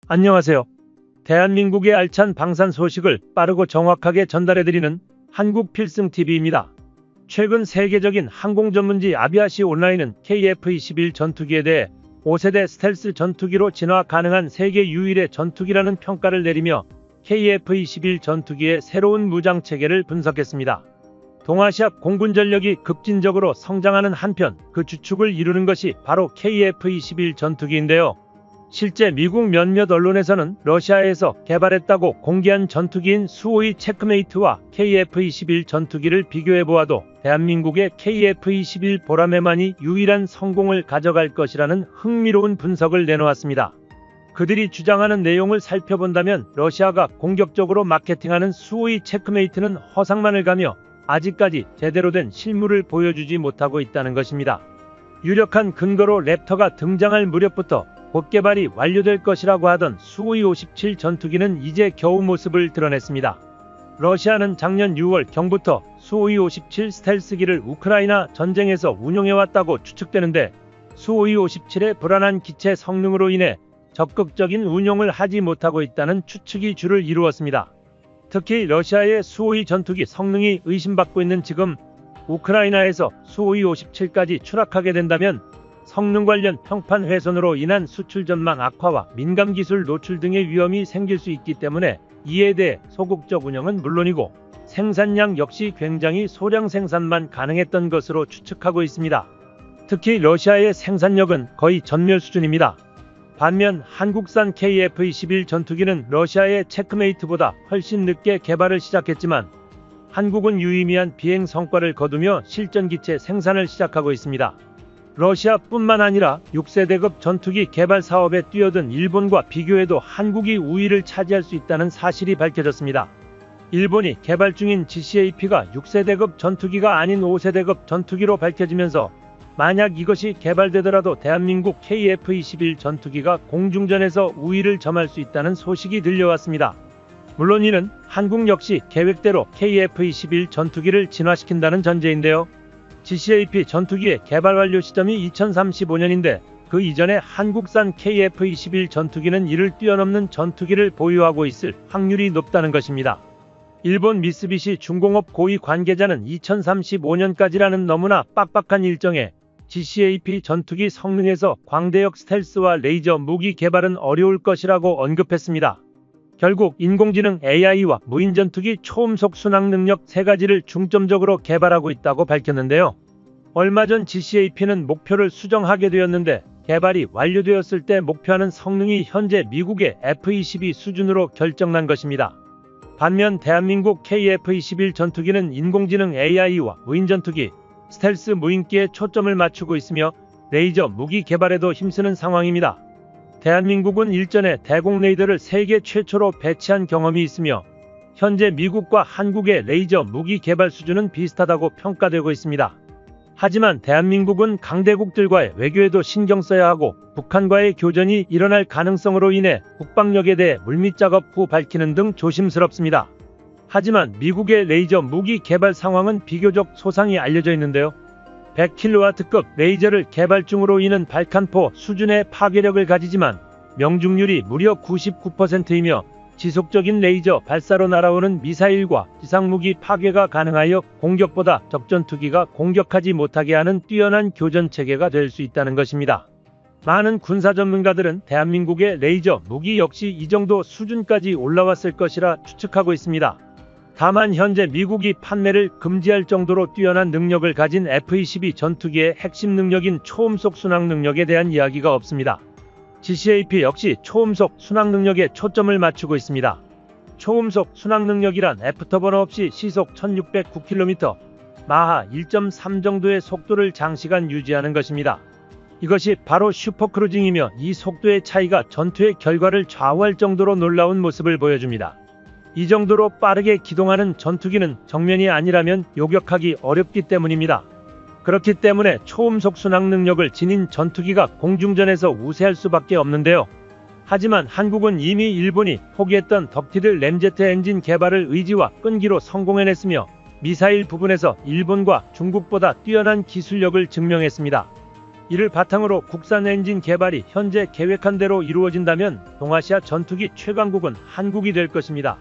안녕하세요. 대한민국의 알찬 방산 소식을 빠르고 정확하게 전달해드리는 한국필승TV입니다. 최근 세계적인 항공 전문지 아비아시 온라인은 KF-21 전투기에 대해 5세대 스텔스 전투기로 진화 가능한 세계 유일의 전투기라는 평가를 내리며 KF-21 전투기의 새로운 무장 체계를 분석했습니다. 동아시아 공군 전력이 급진적으로 성장하는 한편 그 주축을 이루는 것이 바로 KF-21 전투기인데요. 실제 미국 몇몇 언론에서는 러시아에서 개발했다고 공개한 전투기인 수호이 체크메이트와 KF-21 전투기를 비교해보아도 대한민국의 KF-21 보라매만이 유일한 성공을 가져갈 것이라는 흥미로운 분석을 내놓았습니다. 그들이 주장하는 내용을 살펴본다면 러시아가 공격적으로 마케팅하는 수호이 체크메이트는 허상만을 가며 아직까지 제대로 된 실물을 보여주지 못하고 있다는 것입니다. 유력한 근거로 랩터가 등장할 무렵부터 곧 개발이 완료될 것이라고 하던 수호이 57 전투기는 이제 겨우 모습을 드러냈습니다. 러시아는 작년 6월 경부터 수호이 57 스텔스기를 우크라이나 전쟁에서 운용해왔다고 추측되는데 수호이 57의 불안한 기체 성능으로 인해 적극적인 운용을 하지 못하고 있다는 추측이 주를 이루었습니다. 특히 러시아의 수호이 전투기 성능이 의심받고 있는 지금 우크라이나에서 수호이 57까지 추락하게 된다면 성능 관련 평판 훼손으로 인한 수출 전망 악화와 민감 기술 노출 등의 위험이 생길 수 있기 때문에 이에 대해 소극적 운영은 물론이고 생산량 역시 굉장히 소량 생산만 가능했던 것으로 추측하고 있습니다. 특히 러시아의 생산력은 거의 전멸 수준입니다. 반면 한국산 KF-21 전투기는 러시아의 체크메이트보다 훨씬 늦게 개발을 시작했지만 한국은 유의미한 비행 성과를 거두며 실전기체 생산을 시작하고 있습니다. 러시아뿐만 아니라 6세대급 전투기 개발 사업에 뛰어든 일본과 비교해도 한국이 우위를 차지할 수 있다는 사실이 밝혀졌습니다. 일본이 개발 중인 GCAP가 6세대급 전투기가 아닌 5세대급 전투기로 밝혀지면서 만약 이것이 개발되더라도 대한민국 KF-21 전투기가 공중전에서 우위를 점할 수 있다는 소식이 들려왔습니다. 물론 이는 한국 역시 계획대로 KF-21 전투기를 진화시킨다는 전제인데요. GCAP 전투기의 개발 완료 시점이 2035년인데 그 이전에 한국산 KF-21 전투기는 이를 뛰어넘는 전투기를 보유하고 있을 확률이 높다는 것입니다. 일본 미쓰비시 중공업 고위 관계자는 2035년까지라는 너무나 빡빡한 일정에 GCAP 전투기 성능에서 광대역 스텔스와 레이저 무기 개발은 어려울 것이라고 언급했습니다. 결국 인공지능 AI와 무인전투기 초음속 순항 능력 세 가지를 중점적으로 개발하고 있다고 밝혔는데요. 얼마 전 GCAP는 목표를 수정하게 되었는데 개발이 완료되었을 때 목표하는 성능이 현재 미국의 F-22 수준으로 결정난 것입니다. 반면 대한민국 KF-21 전투기는 인공지능 AI와 무인전투기, 스텔스 무인기에 초점을 맞추고 있으며 레이저 무기 개발에도 힘쓰는 상황입니다. 대한민국은 일전에 대공 레이더를 세계 최초로 배치한 경험이 있으며 현재 미국과 한국의 레이저 무기 개발 수준은 비슷하다고 평가되고 있습니다. 하지만 대한민국은 강대국들과의 외교에도 신경 써야 하고 북한과의 교전이 일어날 가능성으로 인해 국방력에 대해 물밑 작업 후 밝히는 등 조심스럽습니다. 하지만 미국의 레이저 무기 개발 상황은 비교적 소상히 알려져 있는데요. 100kW급 레이저를 개발 중으로 이는 발칸포 수준의 파괴력을 가지지만 명중률이 무려 99%이며 지속적인 레이저 발사로 날아오는 미사일과 지상무기 파괴가 가능하여 공격보다 적전투기가 공격하지 못하게 하는 뛰어난 교전체계가 될 수 있다는 것입니다. 많은 군사 전문가들은 대한민국의 레이저 무기 역시 이 정도 수준까지 올라왔을 것이라 추측하고 있습니다. 다만 현재 미국이 판매를 금지할 정도로 뛰어난 능력을 가진 F-22 전투기의 핵심 능력인 초음속 순항 능력에 대한 이야기가 없습니다. GCAP 역시 초음속 순항 능력에 초점을 맞추고 있습니다. 초음속 순항 능력이란 애프터버너 없이 시속 1609km, 마하 1.3 정도의 속도를 장시간 유지하는 것입니다. 이것이 바로 슈퍼크루징이며 이 속도의 차이가 전투의 결과를 좌우할 정도로 놀라운 모습을 보여줍니다. 이 정도로 빠르게 기동하는 전투기는 정면이 아니라면 요격하기 어렵기 때문입니다. 그렇기 때문에 초음속 순항 능력을 지닌 전투기가 공중전에서 우세할 수밖에 없는데요. 하지만 한국은 이미 일본이 포기했던 덕티드 램제트 엔진 개발을 의지와 끈기로 성공해냈으며 미사일 부분에서 일본과 중국보다 뛰어난 기술력을 증명했습니다. 이를 바탕으로 국산 엔진 개발이 현재 계획한 대로 이루어진다면 동아시아 전투기 최강국은 한국이 될 것입니다.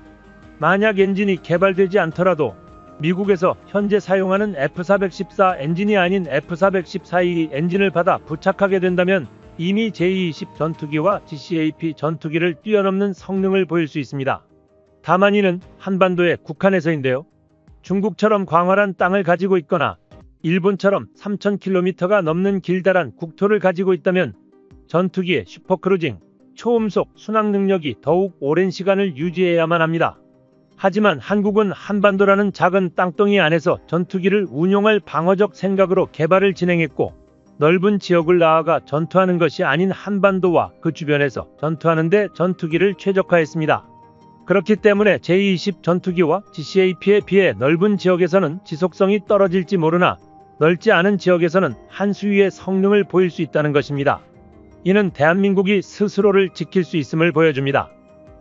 만약 엔진이 개발되지 않더라도 미국에서 현재 사용하는 F414 엔진이 아닌 F414E 엔진을 받아 부착하게 된다면 이미 J-20 전투기와 GCAP 전투기를 뛰어넘는 성능을 보일 수 있습니다. 다만 이는 한반도의 국한에서인데요. 중국처럼 광활한 땅을 가지고 있거나 일본처럼 3,000km가 넘는 길다란 국토를 가지고 있다면 전투기의 슈퍼크루징, 초음속 순항 능력이 더욱 오랜 시간을 유지해야만 합니다. 하지만 한국은 한반도라는 작은 땅덩이 안에서 전투기를 운용할 방어적 생각으로 개발을 진행했고 넓은 지역을 나아가 전투하는 것이 아닌 한반도와 그 주변에서 전투하는 데 전투기를 최적화했습니다. 그렇기 때문에 J-20 전투기와 GCAP에 비해 넓은 지역에서는 지속성이 떨어질지 모르나 넓지 않은 지역에서는 한 수위의 성능을 보일 수 있다는 것입니다. 이는 대한민국이 스스로를 지킬 수 있음을 보여줍니다.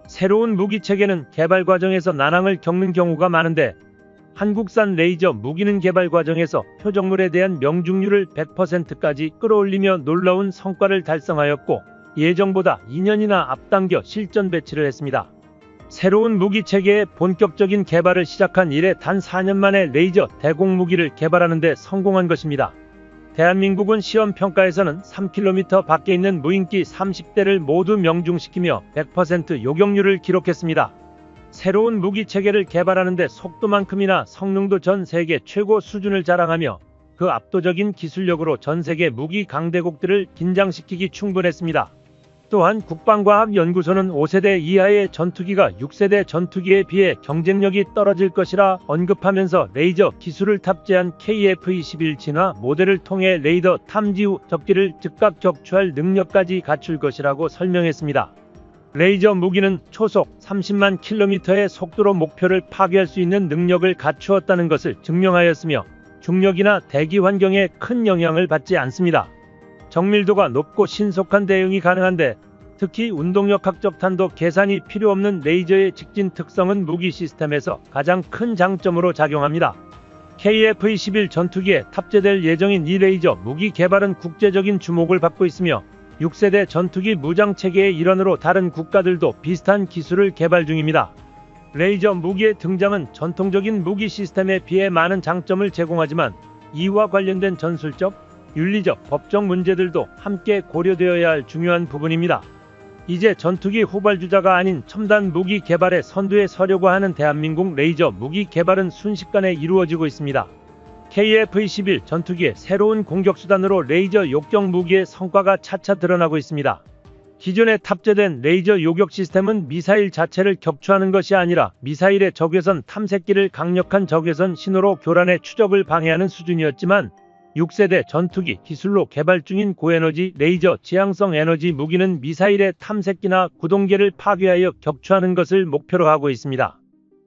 새로운 무기체계는 개발 과정에서 난항을 겪는 경우가 많은데 한국산 레이저 무기는 개발 과정에서 표적물에 대한 명중률을 100%까지 끌어올리며 놀라운 성과를 달성하였고 예정보다 2년이나 앞당겨 실전 배치를 했습니다. 새로운 무기체계의 본격적인 개발을 시작한 이래 단 4년 만에 레이저 대공무기를 개발하는 데 성공한 것입니다. 대한민국은 시험평가에서는 3km 밖에 있는 무인기 30대를 모두 명중시키며 100% 요격률을 기록했습니다. 새로운 무기체계를 개발하는 데 속도만큼이나 성능도 전 세계 최고 수준을 자랑하며 그 압도적인 기술력으로 전 세계 무기 강대국들을 긴장시키기 충분했습니다. 또한 국방과학연구소는 5세대 이하의 전투기가 6세대 전투기에 비해 경쟁력이 떨어질 것이라 언급하면서 레이저 기술을 탑재한 KF-21 진화 모델을 통해 레이더 탐지 후 적기를 즉각 격추할 능력까지 갖출 것이라고 설명했습니다. 레이저 무기는 초속 30만 km의 속도로 목표를 파괴할 수 있는 능력을 갖추었다는 것을 증명하였으며 중력이나 대기 환경에 큰 영향을 받지 않습니다. 정밀도가 높고 신속한 대응이 가능한데 특히 운동역학적 탄도 계산이 필요 없는 레이저의 직진 특성은 무기 시스템에서 가장 큰 장점으로 작용합니다. KF-21 전투기에 탑재될 예정인 이 레이저 무기 개발은 국제적인 주목을 받고 있으며 6세대 전투기 무장체계의 일환으로 다른 국가들도 비슷한 기술을 개발 중입니다. 레이저 무기의 등장은 전통적인 무기 시스템에 비해 많은 장점을 제공하지만 이와 관련된 전술적, 윤리적, 법적 문제들도 함께 고려되어야 할 중요한 부분입니다. 이제 전투기 후발주자가 아닌 첨단 무기 개발의 선두에 서려고 하는 대한민국 레이저 무기 개발은 순식간에 이루어지고 있습니다. KF-21 전투기의 새로운 공격수단으로 레이저 요격 무기의 성과가 차차 드러나고 있습니다. 기존에 탑재된 레이저 요격 시스템은 미사일 자체를 격추하는 것이 아니라 미사일의 적외선 탐색기를 강력한 적외선 신호로 교란해 추적을 방해하는 수준이었지만 6세대 전투기 기술로 개발 중인 고에너지 레이저 지향성 에너지 무기는 미사일의 탐색기나 구동계를 파괴하여 격추하는 것을 목표로 하고 있습니다.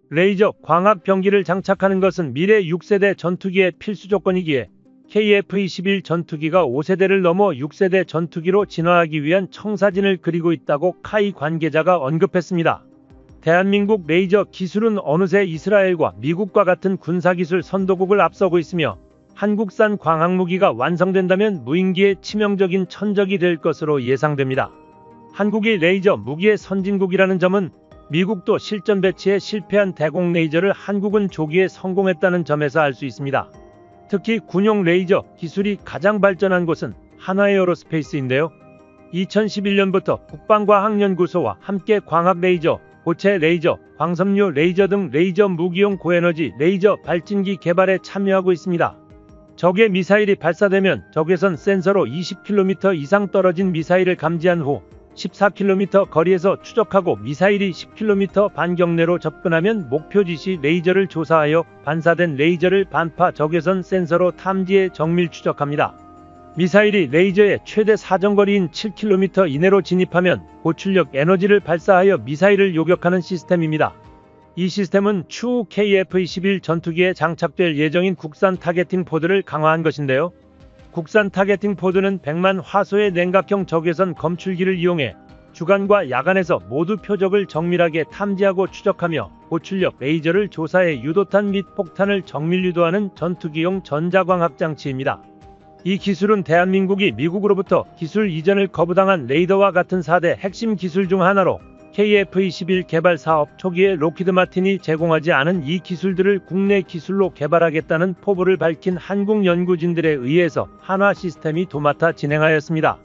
레이저 광학 병기를 장착하는 것은 미래 6세대 전투기의 필수 조건이기에 KF-21 전투기가 5세대를 넘어 6세대 전투기로 진화하기 위한 청사진을 그리고 있다고 카이 관계자가 언급했습니다. 대한민국 레이저 기술은 어느새 이스라엘과 미국과 같은 군사기술 선도국을 앞서고 있으며 한국산 광학무기가 완성된다면 무인기에 치명적인 천적이 될 것으로 예상됩니다. 한국이 레이저 무기의 선진국이라는 점은 미국도 실전 배치에 실패한 대공 레이저를 한국은 조기에 성공했다는 점에서 알 수 있습니다. 특히 군용 레이저 기술이 가장 발전한 곳은 한화에어로스페이스인데요. 2011년부터 국방과학연구소와 함께 광학 레이저, 고체 레이저, 광섬유 레이저 등 레이저 무기용 고에너지 레이저 발진기 개발에 참여하고 있습니다. 적의 미사일이 발사되면 적외선 센서로 20km 이상 떨어진 미사일을 감지한 후 14km 거리에서 추적하고 미사일이 10km 반경 내로 접근하면 목표 지시 레이저를 조사하여 반사된 레이저를 반파 적외선 센서로 탐지해 정밀 추적합니다. 미사일이 레이저의 최대 사정거리인 7km 이내로 진입하면 고출력 에너지를 발사하여 미사일을 요격하는 시스템입니다. 이 시스템은 추후 KF-21 전투기에 장착될 예정인 국산 타겟팅 포드를 강화한 것인데요. 국산 타겟팅 포드는 100만 화소의 냉각형 적외선 검출기를 이용해 주간과 야간에서 모두 표적을 정밀하게 탐지하고 추적하며 고출력 레이저를 조사해 유도탄 및 폭탄을 정밀 유도하는 전투기용 전자광학 장치입니다. 이 기술은 대한민국이 미국으로부터 기술 이전을 거부당한 레이더와 같은 4대 핵심 기술 중 하나로 KF-21 개발 사업 초기에 록히드 마틴이 제공하지 않은 이 기술들을 국내 기술로 개발하겠다는 포부를 밝힌 한국 연구진들에 의해서 한화 시스템이 도맡아 진행하였습니다.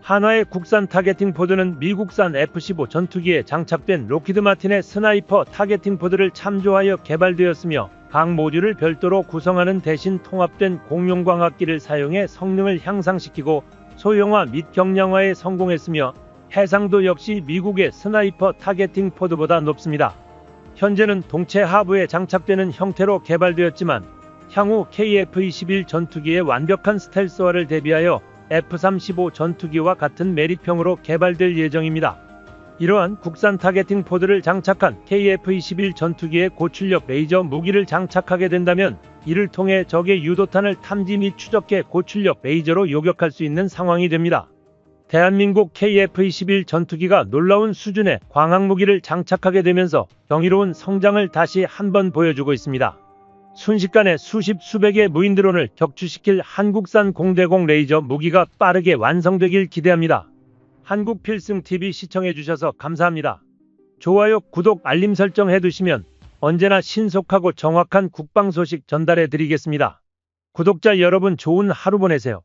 한화의 국산 타겟팅 포드는 미국산 F-15 전투기에 장착된 록히드 마틴의 스나이퍼 타겟팅 포드를 참조하여 개발되었으며 각 모듈을 별도로 구성하는 대신 통합된 공용 광학기를 사용해 성능을 향상시키고 소형화 및 경량화에 성공했으며 해상도 역시 미국의 스나이퍼 타겟팅 포드보다 높습니다. 현재는 동체 하부에 장착되는 형태로 개발되었지만 향후 KF-21 전투기의 완벽한 스텔스화를 대비하여 F-35 전투기와 같은 메리평으로 개발될 예정입니다. 이러한 국산 타겟팅 포드를 장착한 KF-21 전투기에 고출력 레이저 무기를 장착하게 된다면 이를 통해 적의 유도탄을 탐지 및 추적해 고출력 레이저로 요격할 수 있는 상황이 됩니다. 대한민국 KF-21 전투기가 놀라운 수준의 광학무기를 장착하게 되면서 경이로운 성장을 다시 한번 보여주고 있습니다. 순식간에 수십 수백의 무인 드론을 격추시킬 한국산 공대공 레이저 무기가 빠르게 완성되길 기대합니다. 한국필승TV 시청해주셔서 감사합니다. 좋아요, 구독, 알림 설정 해두시면 언제나 신속하고 정확한 국방 소식 전달해드리겠습니다. 구독자 여러분 좋은 하루 보내세요.